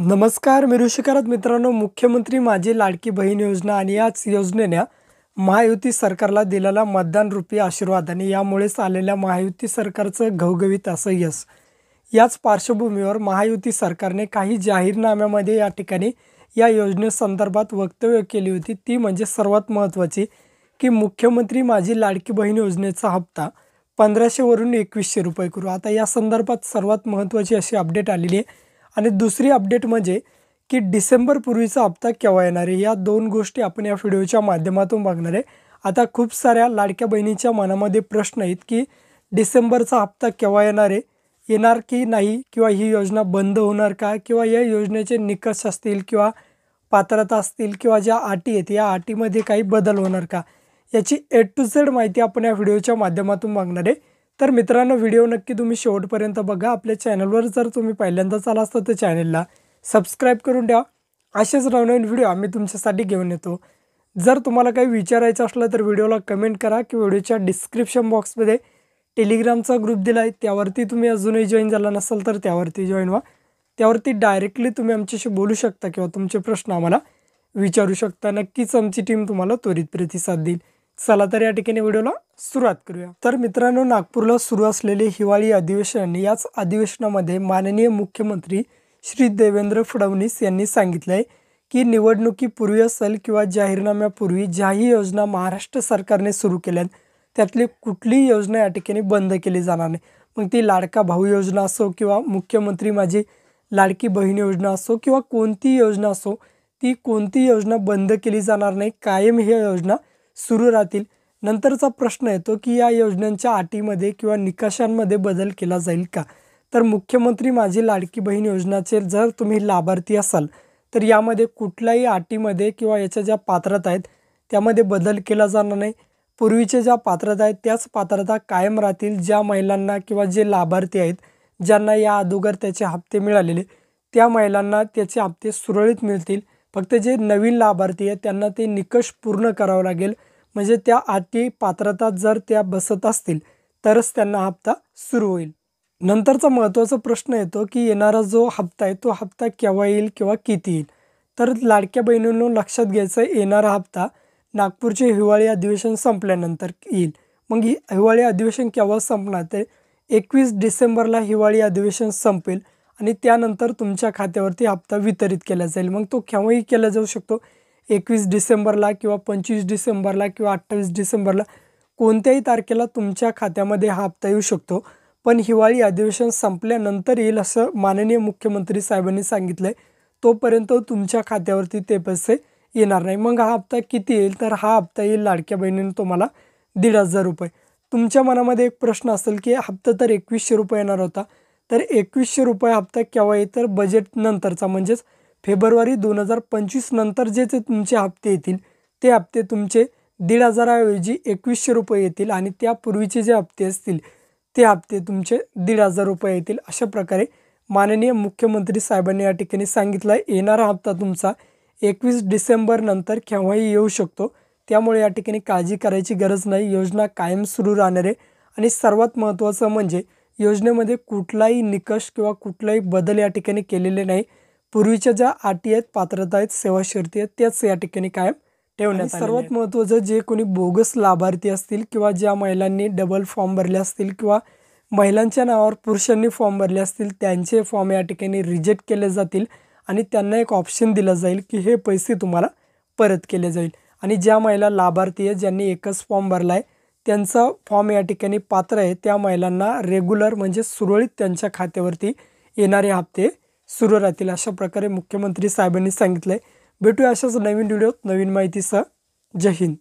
नमस्कार, मी ऋषी करत मित्रांनो. मुख्यमंत्री माझी लाडकी बहीण योजना आणि याच योजनेने महायुती सरकारला दिलेला मतदान रूपी आशीर्वाद आणि यामुळेच आलेल्या महायुती सरकारचं घवघवीत असं यश. याच पार्श्वभूमीवर महायुती सरकारने काही जाहीरनाम्यामध्ये या ठिकाणी या योजनेसंदर्भात वक्तव्य केली होती. ती म्हणजे सर्वात महत्त्वाची की मुख्यमंत्री माझी लाडकी बहीण योजनेचा हप्ता 1500 वरून 2100 रुपये करू. आता या संदर्भात सर्वात महत्त्वाची अशी अपडेट आलेली आहे. आणि दुसरी अपडेट म्हणजे की डिसेंबरपूर्वीचा हप्ता केव्हा येणार आहे, या दोन गोष्टी आपण या व्हिडिओच्या माध्यमातून बघणार आहे. आता खूप साऱ्या लाडक्या बहिणीच्या मनामध्ये प्रश्न आहेत की डिसेंबरचा हप्ता केव्हा येणार आहे, येणार की नाही, किंवा ही योजना बंद होणार का, किंवा या योजनेचे निकष असतील किंवा पात्रता असतील किंवा ज्या अटी आहेत या अटीमध्ये काही बदल होणार का, याची A to Z माहिती आपण या व्हिडिओच्या माध्यमातून बघणार आहे. तर मित्रांनो, व्हिडिओ नक्की तुम्ही शेवटपर्यंत बघा. आपल्या चॅनलवर जर तुम्ही पहिल्यांदाच आला असता तर चॅनलला सबस्क्राईब करून ठेवा. असेच नवनवीन व्हिडिओ आम्ही तुमच्यासाठी घेऊन येतो. जर तुम्हाला काही विचारायचं असलं तर व्हिडिओला कमेंट करा की व्हिडिओच्या डिस्क्रिप्शन बॉक्समध्ये टेलिग्रामचा ग्रुप दिला आहे, त्यावरती तुम्ही अजूनही जॉईन झाला नसाल तर त्यावरती जॉईन व्हा. त्यावरती डायरेक्टली तुम्ही आमच्याशी बोलू शकता किंवा तुमचे प्रश्न आम्हाला विचारू शकता. नक्कीच आमची टीम तुम्हाला त्वरित प्रतिसाद देईल. चला तर या ठिकाणी व्हिडिओला सुरुवात करूया. तर मित्रांनो, नागपूरला सुरू असलेले हिवाळी अधिवेशन, याच अधिवेशनामध्ये माननीय मुख्यमंत्री श्री देवेंद्र फडणवीस यांनी सांगितलं आहे की निवडणुकीपूर्वी असेल किंवा जाहीरनाम्यापूर्वी ज्याही योजना महाराष्ट्र सरकारने सुरू केल्यात त्यातली कुठलीही योजना या ठिकाणी बंद केली जाणार नाही. मग ती लाडका भाऊ योजना असो किंवा मुख्यमंत्री माझी लाडकी बहीण योजना असो किंवा कोणती योजना असो, ती कोणती योजना बंद केली जाणार नाही. कायम ही योजना सुरू राहतील. नंतरचा प्रश्न येतो की या योजनांच्या अटीमध्ये किंवा निकषांमध्ये बदल केला जाईल का. तर मुख्यमंत्री माझी लाडकी बहीण योजनाचे जर तुम्ही लाभार्थी असाल तर यामध्ये कुठल्याही अटीमध्ये किंवा याच्या ज्या पात्रता आहेत त्यामध्ये बदल केला जाणार नाही. पूर्वीच्या ज्या पात्रता आहेत त्याच पात्रता कायम राहतील. ज्या महिलांना किंवा जे लाभार्थी आहेत ज्यांना या अगोदर त्याचे हप्ते मिळालेले, त्या महिलांना त्याचे हप्ते सुरळीत मिळतील. फक्त जे नवीन लाभार्थी आहेत त्यांना ते निकष पूर्ण करावं लागेल. म्हणजे त्या अटी पात्रता जर त्या बसत असतील तरच त्यांना हप्ता सुरू होईल. नंतरचा महत्त्वाचा प्रश्न येतो की येणारा जो हप्ता आहे तो हप्ता केव्हा येईल किंवा किती येईल. तर लाडक्या बहिणींनो लक्षात घ्यायचं, येणारा हप्ता नागपूरचे हिवाळी अधिवेशन संपल्यानंतर येईल. मग ही हिवाळी अधिवेशन केव्हा संपणार, ते 21 डिसेंबरला हिवाळी अधिवेशन संपेल आणि त्यानंतर तुमच्या खात्यावरती हप्ता वितरित केला जाईल. मग तो केव्हाही केला जाऊ शकतो, 21 डिसेंबरला किंवा 25 डिसेंबरला किंवा 28 डिसेंबरला, कोणत्याही तारखेला तुमच्या खात्यामध्ये हा हप्ता येऊ शकतो. पण हिवाळी अधिवेशन संपल्यानंतर येईल असं माननीय मुख्यमंत्री साहेबांनी सांगितलं आहे. तोपर्यंत तुमच्या खात्यावरती ते पैसे येणार नाही. मग हा हप्ता किती येईल, तर हा हप्ता येईल लाडक्या बहिणींनी तुम्हाला 1500 रुपये. तुमच्या मनामध्ये एक प्रश्न असेल की हप्ता तर 2100 रुपये येणार होता, तर 2100 रुपये हप्ता केव्हा येईल, तर बजेट नंतरचा म्हणजेच फेब्रुवारी 2025 नंतर जे तुमचे हप्ते येतील ते हप्ते तुमचे 1500 ऐवजी 2100 रुपये येतील आणि त्यापूर्वीचे जे हप्ते असतील ते हप्ते तुमचे 1500 रुपये येतील. अशा प्रकारे माननीय मुख्यमंत्री साहेबांनी या ठिकाणी सांगितलं आहे. येणारा हप्ता तुमचा 21 डिसेंबर नंतर केव्हाही येऊ शकतो. त्यामुळे या ठिकाणी काळजी करायची गरज नाही. योजना कायम सुरू राहणार आहे. आणि सर्वात महत्त्वाचं म्हणजे योजनेमध्ये कुठलाही निकष किंवा कुठलाही बदल या ठिकाणी केलेले नाही. पूर्वीच्या ज्या अटी आहेत, पात्रता आहेत, सेवा शर्ती आहेत त्याच या ठिकाणी कायम ठेवण्यात आल्या. सर्वात महत्त्वाचं, जे कोणी बोगस लाभार्थी असतील किंवा ज्या महिलांनी डबल फॉर्म भरले असतील किंवा महिलांच्या नावावर पुरुषांनी फॉर्म भरले असतील त्यांचे फॉर्म या ठिकाणी रिजेक्ट केले जातील आणि त्यांना एक ऑप्शन दिला जाईल की हे पैसे तुम्हाला परत केले जाईल. आणि ज्या महिला लाभार्थी आहेत ज्यांनी एकच फॉर्म भरला आहे त्यांचा फॉर्म या ठिकाणी पात्र आहे, त्या महिलांना रेग्युलर म्हणजे सुरळीत त्यांच्या खात्यावरती येणारे हप्ते सुरू राहतील. अशा प्रकारे मुख्यमंत्री साहेबांनी सांगितलं आहे. भेटूया अशाच नवीन व्हिडिओत नवीन माहितीसह. जय हिंद.